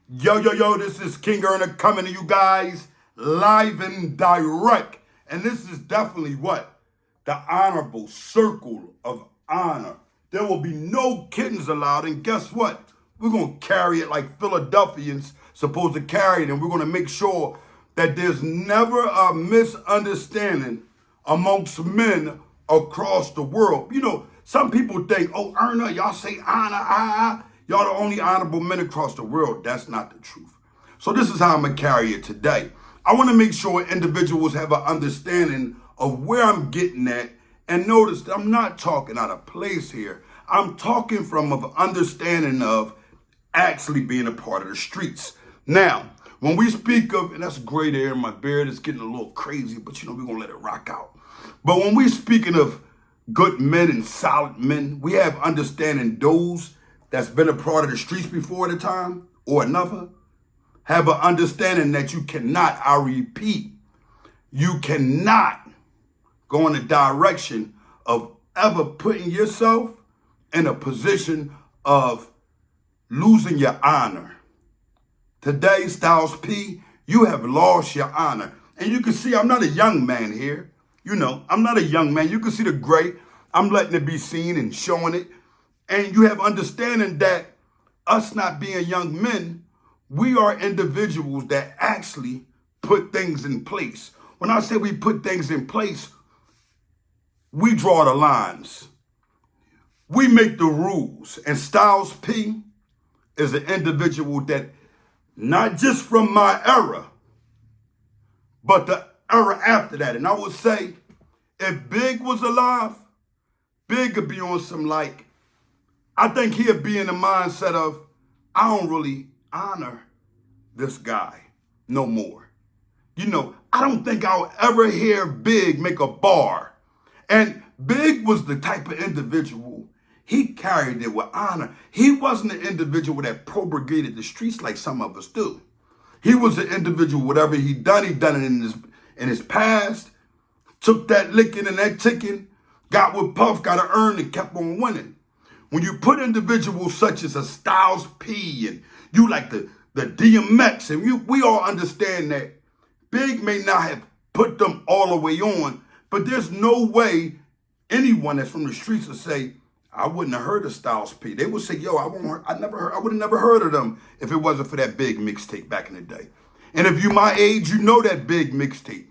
Yo, yo, yo, this is King Earner coming to you guys live and direct. And this is definitely what? The honorable circle of honor. There will be no kittens allowed. And guess what? We're going to carry it like Philadelphians supposed to carry it. And we're going to make sure that there's never a misunderstanding amongst men across the world. You know, some people think, oh, Earner, y'all say honor, y'all the only honorable men across the world. That's not the truth. So this is how I'm going to carry it today. I want to make sure individuals have an understanding of where I'm getting at. And notice that I'm not talking out of place here. I'm talking from an understanding of actually being a part of the streets. Now, when we speak of, and that's gray there, my beard is getting a little crazy, but you know, we're going to let it rock out. But when we're speaking of good men and solid men, we have understanding those that's been a part of the streets before at a time or another, have an understanding that you cannot, I repeat, you cannot go in the direction of ever putting yourself in a position of losing your honor. Today, Styles P, you have lost your honor. And you can see I'm not a young man here. You know, I'm not a young man. You can see the gray. I'm letting it be seen and showing it. And you have understanding that us not being young men, we are individuals that actually put things in place. When I say we put things in place, we draw the lines. We make the rules. And Styles P is an individual that not just from my era, but the era after that. And I would say, if Big was alive, Big would be on some like, I think he'd be in the mindset of, I don't really honor this guy no more. You know, I don't think I'll ever hear Big make a bar. And Big was the type of individual, he carried it with honor. He wasn't an individual that propagated the streets like some of us do. He was an individual, whatever he done it in his past, took that licking and that ticking, got with Puff, got to earn and kept on winning. When you put individuals such as a Styles P and you like the DMX, and we all understand that Big may not have put them all the way on, but there's no way anyone that's from the streets would say, I wouldn't have heard of Styles P. They would say, yo, I would have never heard of them if it wasn't for that Big mixtape back in the day. And if you my age, you know that Big mixtape.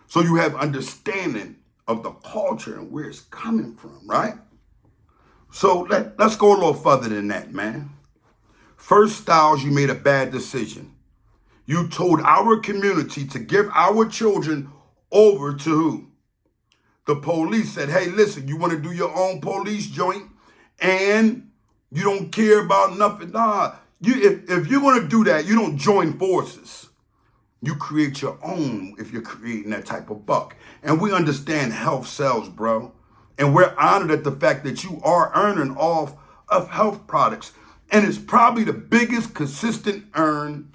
So you have understanding of the culture and where it's coming from, right? So let's go a little further than that, man. First, Styles, you made a bad decision. You told our community to give our children over to who? The police. Said, hey, listen, you want to do your own police joint and you don't care about nothing. Nah, if you're going to do that, you don't join forces. You create your own if you're creating that type of buck. And we understand health sells, bro. And we're honored at the fact that you are earning off of health products. And it's probably the biggest consistent earn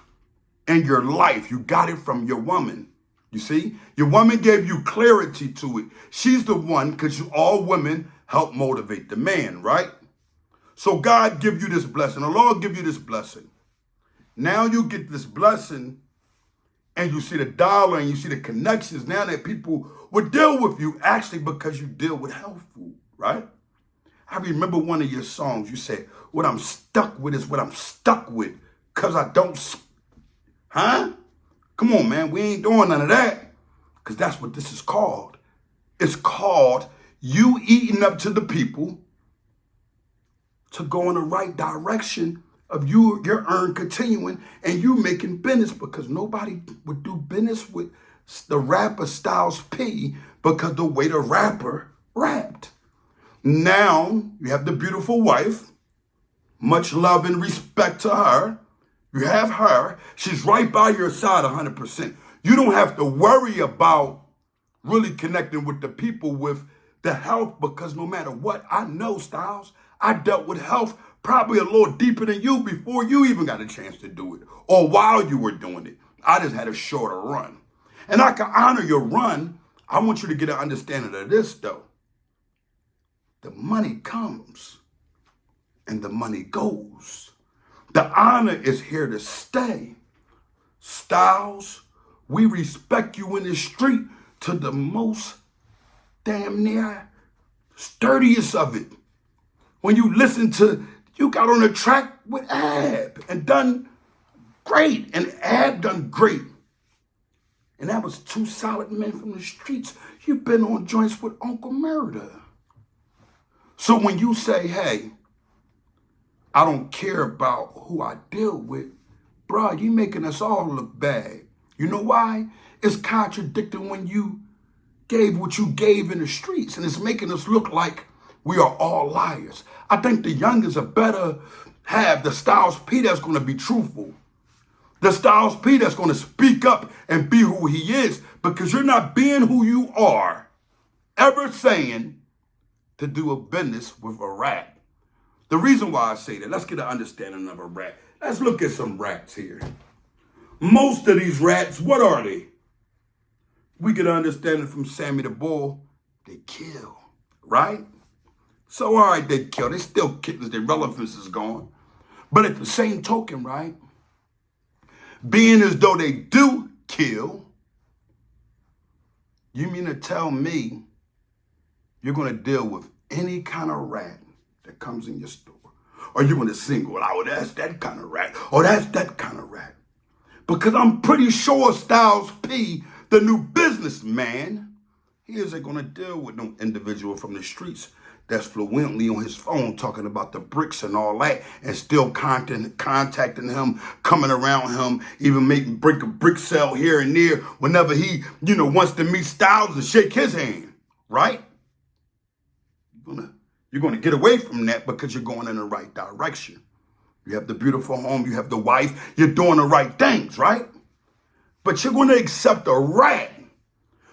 in your life. You got it from your woman. You see, your woman gave you clarity to it. She's the one, because all women help motivate the man, right? So God give you this blessing. The Lord give you this blessing. Now you get this blessing and you see the dollar and you see the connections now that people would deal with you actually because you deal with health food, right? I remember one of your songs. You said, what I'm stuck with is what I'm stuck with because I don't, huh? Come on, man. We ain't doing none of that because that's what this is called. It's called you eating up to the people to go in the right direction of your earn continuing and you making business because nobody would do business with the rapper Styles P because the way the rapper rapped. Now you have the beautiful wife, much love and respect to her. You have her. She's right by your side 100%. You don't have to worry about really connecting with the people with the health because no matter what, I know, Styles, I dealt with health probably a little deeper than you before you even got a chance to do it or while you were doing it. I just had a shorter run. And I can honor your run. I want you to get an understanding of this, though. The money comes and the money goes. The honor is here to stay. Styles, we respect you in the street to the most damn near sturdiest of it. When you listen to, you got on a track with Ab and done great, and Ab done great. And that was two solid men from the streets. You've been on joints with Uncle Murder. So when you say, hey, I don't care about who I deal with, bro, you making us all look bad. You know why? It's contradicting when you gave what you gave in the streets, and it's making us look like we are all liars. I think the youngest are better have the Styles P that's going to be truthful. The Styles P that's going to speak up and be who he is, because you're not being who you are ever saying to do a business with a rat. The reason why I say that, let's get an understanding of a rat. Let's look at some rats here. Most of these rats, what are they? We get an understanding from Sammy the Bull, they kill, right? So, all right, they kill. They still kittens. Their relevance is gone. But at the same token, right, being as though they do kill, you mean to tell me you're going to deal with any kind of rat that comes in your store? Or you're going to single out, oh, that's that kind of rat, or that's that kind of rat? Because I'm pretty sure Styles P, the new businessman, he isn't going to deal with no individual from the streets that's fluently on his phone talking about the bricks and all that, and still contacting him, coming around him, even break a brick sale here and there whenever he, wants to meet Styles and shake his hand, right? You're gonna get away from that because you're going in the right direction. You have the beautiful home, you have the wife, you're doing the right things, right? But you're going to accept a rat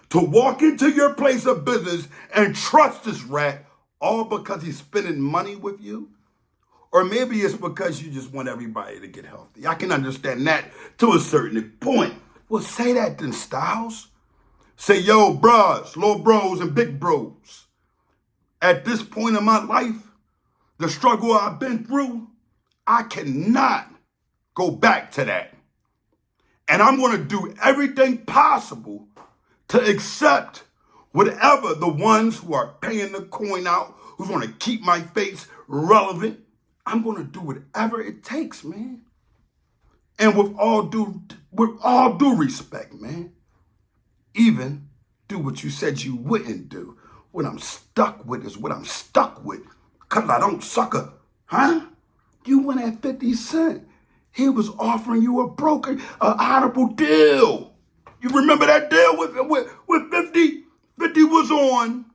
to walk into your place of business and trust this rat all because he's spending money with you? Or maybe it's because you just want everybody to get healthy. I can understand that to a certain point. Well, say that then, Styles. Say, yo, bros, little bros and big bros. At this point in my life, the struggle I've been through, I cannot go back to that. And I'm going to do everything possible to accept whatever the ones who are paying the coin out, who's going to keep my face relevant. I'm going to do whatever it takes, man. And with all due respect, man, even do what you said you wouldn't do. What I'm stuck with is what I'm stuck with, because I don't sucker, huh? You went at 50 Cent. He was offering you an honorable deal. You remember that deal with 50? 50 was on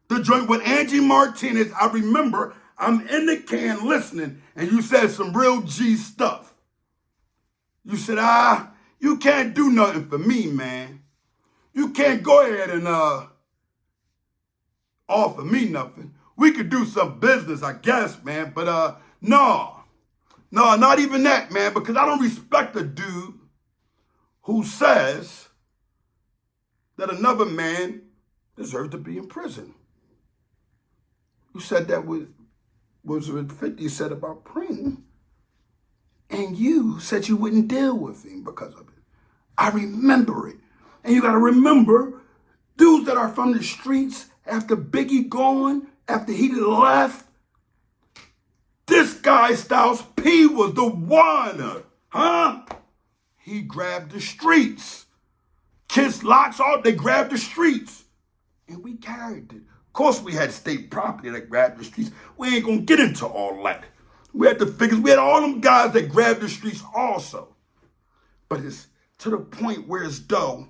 the joint with Angie Martinez. I remember I'm in the can listening, and you said some real G stuff. You said, you can't do nothing for me, man. You can't go ahead and offer me nothing. We could do some business, I guess, man, but no, not even that, man, because I don't respect a dude who says that another man deserves to be in prison. You said that was what 50 said about Preem, and you said you wouldn't deal with him because of it. I remember it. And you got to remember, dudes that are from the streets, after Biggie gone, after he left, this guy, Styles P, was the one, huh? He grabbed the streets. Kiss locks off, they grabbed the streets. And we carried it. Of course, we had state property that grabbed the streets. We ain't going to get into all that. We had the figures. We had all them guys that grabbed the streets also. But it's to the point where it's though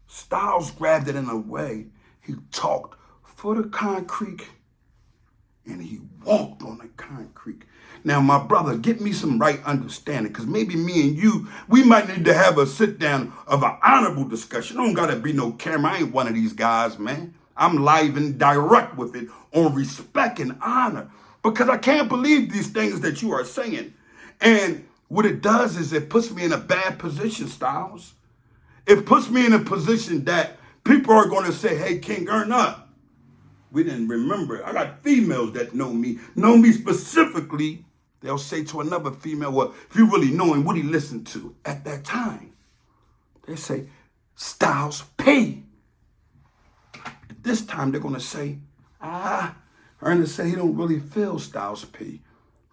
Styles grabbed it in a way. He talked for the concrete and he walked on the concrete. Now, my brother, get me some right understanding, because maybe me and you, we might need to have a sit down of an honorable discussion. Don't got to be no camera. I ain't one of these guys, man. I'm live and direct with it on respect and honor, because I can't believe these things that you are saying. And what it does is it puts me in a bad position, Styles. It puts me in a position that people are going to say, hey, King, earn up. We didn't remember. I got females that know me specifically they'll say to another female, well, if you really know him, what he listened to at that time, they say, Styles P. This time they're going to say, Ernest said he don't really feel Styles P.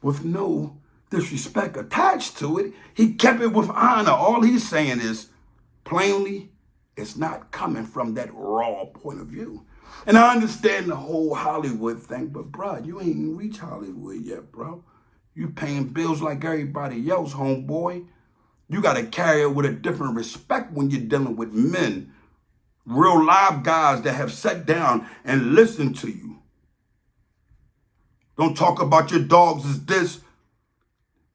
With no disrespect attached to it. He kept it with honor. All he's saying is, plainly, it's not coming from that raw point of view. And I understand the whole Hollywood thing, but bro, you ain't even reached Hollywood yet, bro. You paying bills like everybody else, homeboy. You got to carry it with a different respect when you're dealing with men. Real live guys that have sat down and listened to you. Don't talk about your dogs as this.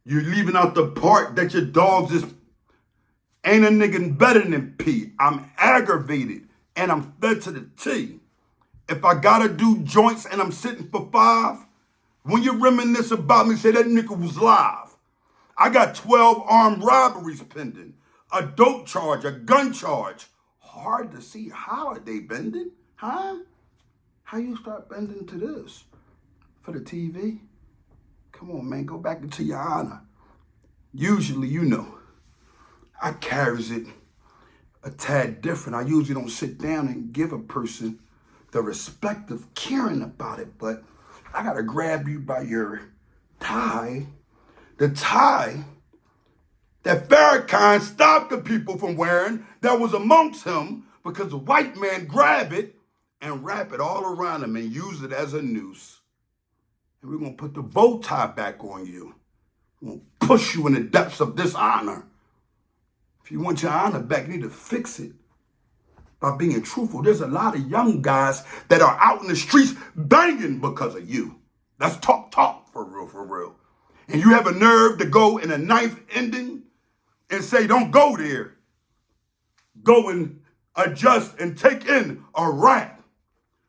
You're leaving out the part that your dogs is ain't a nigga better than P. I'm aggravated and I'm fed to the T. If I gotta do joints and I'm sitting for 5, when you reminisce about me, say that nigga was live. I got 12 armed robberies pending, a dope charge, a gun charge. Hard to see holiday bending, huh? How you start bending to this? For the TV? Come on, man, go back into your honor. Usually, you know, I carries it a tad different. I usually don't sit down and give a person the respect of caring about it, but I gotta grab you by your tie. The tie that Farrakhan stopped the people from wearing that was amongst him because the white man grabbed it and wrap it all around him and use it as a noose. And we're gonna put the bow tie back on you. We're gonna push you in the depths of dishonor. If you want your honor back, you need to fix it by being truthful. There's a lot of young guys that are out in the streets banging because of you. Let's talk for real, for real. And you have a nerve to go in a ninth ending and say, don't go there. Go and adjust and take in a rap.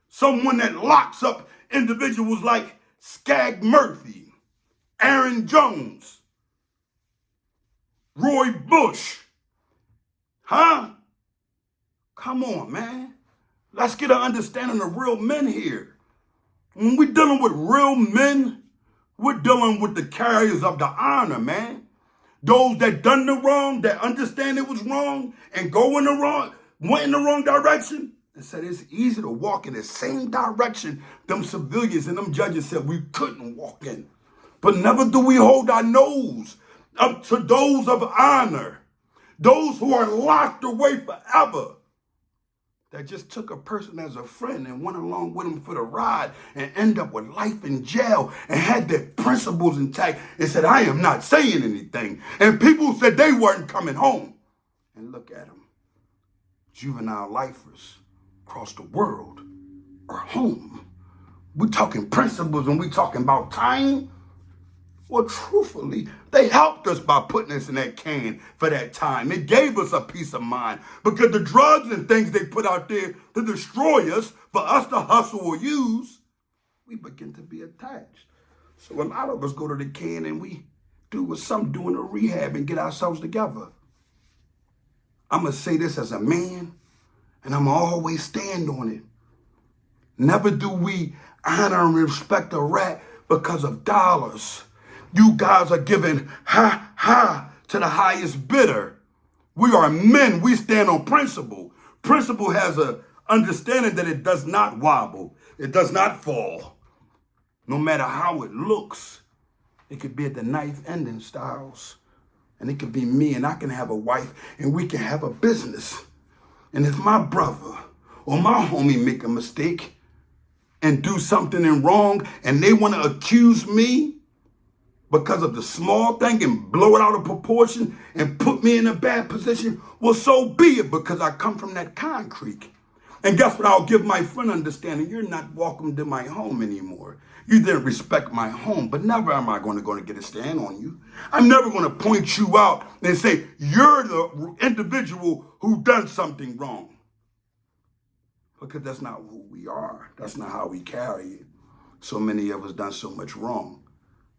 Someone that locks up individuals like Skag Murphy, Aaron Jones, Roy Bush. Huh? Come on, man. Let's get an understanding of real men here. When we're dealing with real men, we're dealing with the carriers of the honor, man. Those that done the wrong, that understand it was wrong, and went in the wrong direction, and said it's easy to walk in the same direction them civilians and them judges said we couldn't walk in. But never do we hold our nose up to those of honor, those who are locked away forever, that just took a person as a friend and went along with him for the ride and end up with life in jail and had their principles intact and said, I am not saying anything. And people said they weren't coming home. And look at them. Juvenile lifers across the world are home. We're talking principles and we're talking about time. Well, truthfully, they helped us by putting us in that can for that time. It gave us a peace of mind because the drugs and things they put out there to destroy us, for us to hustle or use, we begin to be attached. So a lot of us go to the can and we do what some do in a rehab and get ourselves together. I'm going to say this as a man, and I'm going to always stand on it. Never do we honor and respect a rat because of dollars. You guys are giving to the highest bidder. We are men. We stand on principle. Principle has a understanding that it does not wobble. It does not fall. No matter how it looks. It could be at the ninth ending, Styles. And it could be me and I can have a wife and we can have a business. And if my brother or my homie make a mistake and do something wrong and they want to accuse me because of the small thing and blow it out of proportion and put me in a bad position, well, so be it, because I come from that concrete. And guess what? I'll give my friend understanding. You're not welcome to my home anymore. You didn't respect my home, but never am I going to get a stand on you. I'm never going to point you out and say, you're the individual who done something wrong. Because that's not who we are. That's not how we carry it. So many of us done so much wrong.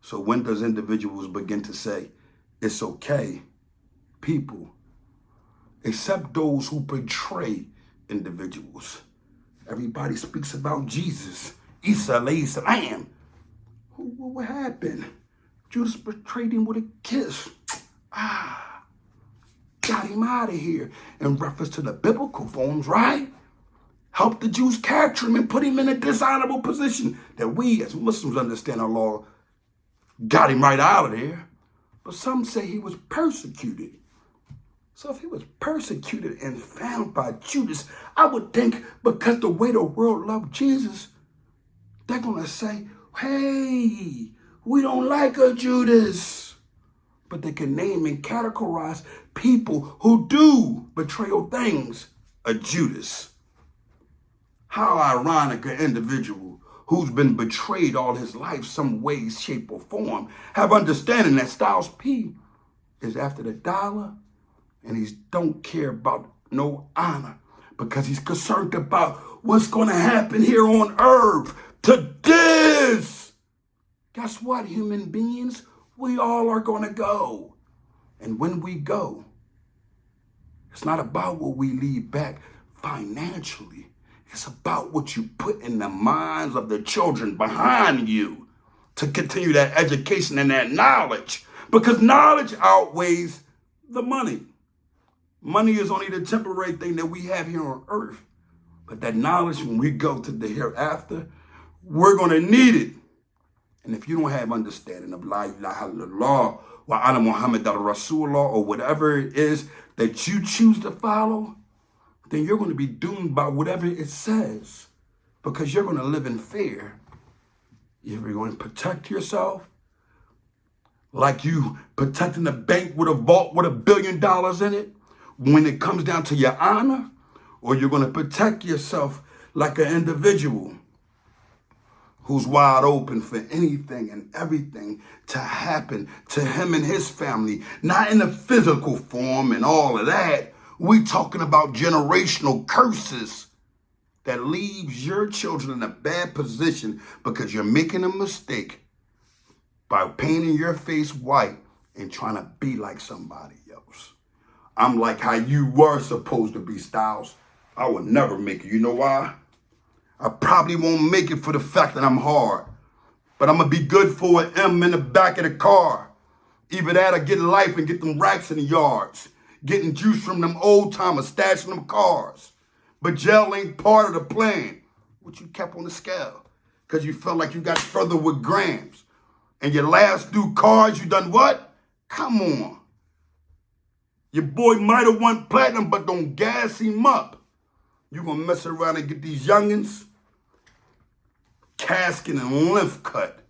So when does individuals begin to say, it's okay? People, except those who betray individuals. Everybody speaks about Jesus. Isa alayhi salam. What happened? Judas betrayed him with a kiss. Got him out of here. In reference to the biblical forms, right? Helped the Jews capture him and put him in a dishonorable position that we as Muslims understand our law. Got him right out of there. But some say he was persecuted. So if he was persecuted and found by Judas, I would think because the way the world loved Jesus, they're going to say, hey, we don't like a Judas. But they can name and categorize people who do betrayal things a Judas. How ironic an individual who's been betrayed all his life, some way, shape, or form, have understanding that Styles P is after the dollar and he don't care about no honor because he's concerned about what's going to happen here on earth to this. Guess what, human beings? We all are going to go. And when we go, it's not about what we leave back financially. It's about what you put in the minds of the children behind you to continue that education and that knowledge. Because knowledge outweighs the money. Money is only the temporary thing that we have here on earth. But that knowledge, when we go to the hereafter, we're going to need it. And if you don't have understanding of La ilaha illallah wa ana Muhammad al-Rasulullah or whatever it is that you choose to follow, then you're going to be doomed by whatever it says because you're going to live in fear. You're going to protect yourself like you protecting a bank with a vault with $1 billion in it when it comes down to your honor, or you're going to protect yourself like an individual who's wide open for anything and everything to happen to him and his family, not in a physical form and all of that. We talking about generational curses that leaves your children in a bad position because you're making a mistake by painting your face white and trying to be like somebody else. I'm like how you were supposed to be, Styles. I would never make it. You know why? I probably won't make it for the fact that I'm hard. But I'm going to be good for an M in the back of the car. Either that or get life and get them racks in the yards. Getting juice from them old timers, stashing them cars. But jail ain't part of the plan. What you kept on the scale. Because you felt like you got further with grams. And your last due cards, you done what? Come on. Your boy might have won platinum, but don't gas him up. You gonna mess around and get these youngins casket and lymph cut.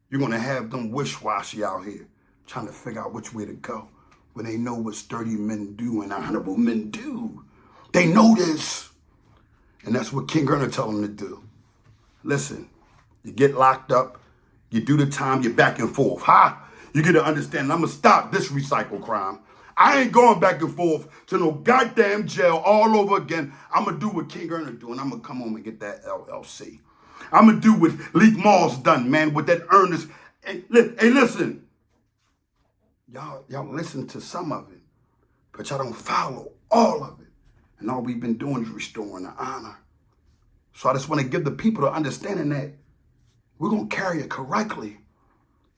You're gonna have them wish-washy out here trying to figure out which way to go when they know what sturdy men do and honorable men do. They know this. And that's what King Earner tell them to do. Listen, you get locked up, you do the time, you're back and forth. You get to understand, I'm gonna stop this recycle crime. I ain't going back and forth to no goddamn jail all over again. I'm going to do what King Earner do, and I'm going to come home and get that LLC. I'm going to do what Leak Moss done, man, with that Ernest. Hey, listen. Y'all listen to some of it, but y'all don't follow all of it. And all we've been doing is restoring the honor. So I just want to give the people the understanding that we're going to carry it correctly.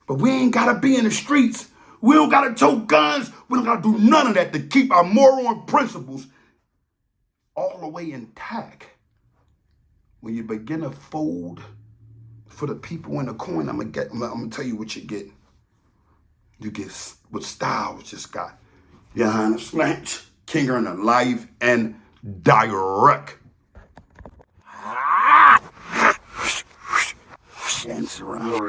But we ain't got to be in the streets. We don't got to tote guns. We don't got to do none of that to keep our moral and principles all the way intact. When you begin to fold for the people in the coin, I'm gonna tell you what you get. You get what Styles just got. Your snatched, King Earner, live and direct. Dance around.